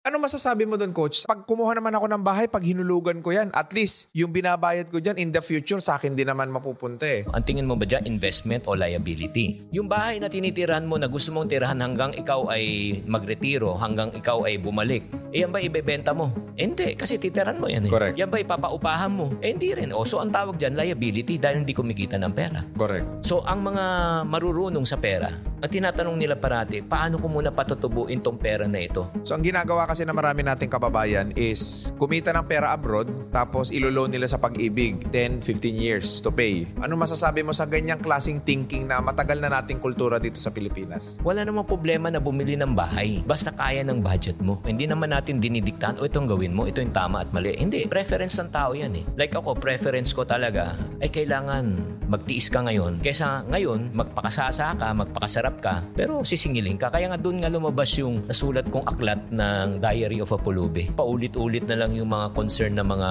Ano masasabi mo doon, coach? Pag kumuha naman ako ng bahay, pag hinulugan ko yan, at least yung binabayad ko dyan in the future, sa akin din naman mapupunta eh. Ang tingin mo ba dyan, investment o liability? Yung bahay na tinitirahan mo na gusto mong tirahan hanggang ikaw ay magretiro, hanggang ikaw ay bumalik, yan ba ibebenta mo? Hindi, kasi titirahan mo yan eh. Correct. Yan ba ipapaupahan mo? Hindi rin. So ang tawag dyan, liability dahil hindi kumikita ng pera. Correct. So ang mga marurunong sa pera, ang tinatanong nila parati, paano ko muna patutubuin tong pera na ito? So ang ginagawa kasi na marami nating kababayan is kumita ng pera abroad tapos iloloan nila sa Pag-ibig 10, 15 years to pay. Ano masasabi mo sa ganyang klaseng thinking na matagal na nating kultura dito sa Pilipinas? Wala namang problema na bumili ng bahay. Basta kaya ng budget mo. Hindi naman natin dinidiktahan, itong gawin mo, ito yung tama at mali. Hindi, preference ng tao yan eh. Like ako, preference ko talaga ay kailangan magtiis ka ngayon. Kaysa ngayon, magpakasasa ka, magpakasarap ka, pero sisingilin ka. Kaya nga doon nga lumabas yung nasulat kong aklat ng Diary of a Pulubi. Paulit-ulit na lang yung mga concern na mga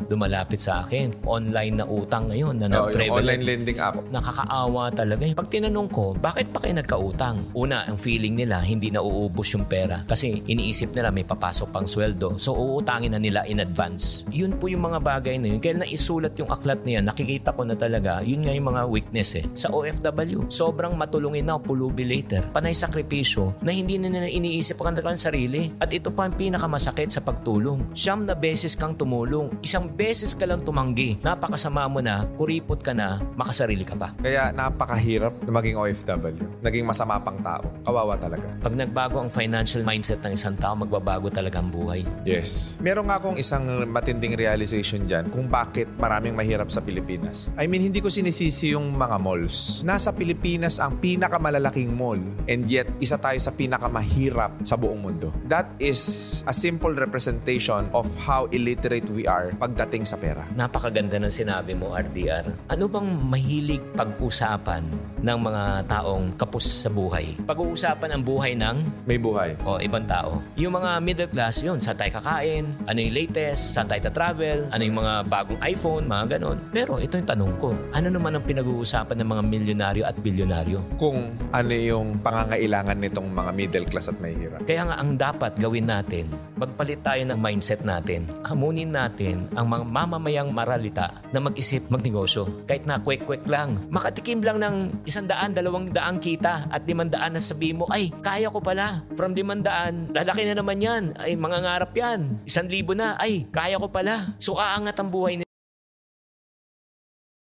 dumalapit sa akin. Online na utang ngayon na Yung online lending app. Nakakaawa talaga. Pag tinanong ko, bakit pa kayo nagkautang? Una, ang feeling nila hindi na uubos yung pera kasi iniisip nila may papasok pang sweldo. So uutangin na nila in advance. Yun po yung mga bagay na yun. Kaya naisulat yung aklat niya, nakikita ko na talaga, yun nga yung mga weakness eh. Sa OFW, sobrang matulungin na pulubi later. Panay sakripisyo na hindi na nila iniisip ang kanilang sarili. At ito pa ang pinakamasakit sa pagtulong. 9 na beses kang tumulong. 1 beses ka lang tumanggi. Napakasama mo na, kuripot ka na, makasarili ka pa. Kaya napakahirap na maging OFW. Naging masama pang tao. Kawawa talaga. Pag nagbago ang financial mindset ng isang tao, magbabago talaga ang buhay. Yes. Meron nga akong isang matinding realization dyan kung bakit maraming mahirap sa Pilipinas. I mean, hindi ko sinisisi yung mga malls. Nasa Pilipinas ang pinakamalalaking mall and yet isa tayo sa pinakamahirap sa buong mundo. That is a simple representation of how illiterate we are pagdating sa pera. Napakaganda ng sinabi mo, RDR. Ano bang mahilig pag-usapan ng mga taong kapos sa buhay? Pag-uusapan ang buhay ng May buhay. ibang tao. Yung mga middle class, yun, saan tayo kakain, ano yung latest, saan tayo travel, ano yung mga bagong iPhone, mga ganon. Pero ito yung tanong ko, ano naman ang pinag-uusapan ng mga milyonaryo at bilyonaryo? Kung ano yung pangangailangan nitong mga middle class at mahihirap. Kaya nga ang dapat gawin natin, magpalit tayo ng mindset natin. Hamunin natin ang mga mamamayang maralita na mag-isip, magnegosyo. Kahit na kwek-kwek lang. Makatikim lang ng 100, 200 kita at 500 na sabihin mo, ay, kaya ko pala. From 500, lalaki na naman yan. Ay, mangangarap yan. 1,000 na, ay, kaya ko pala. So, aangat ang buhay nila.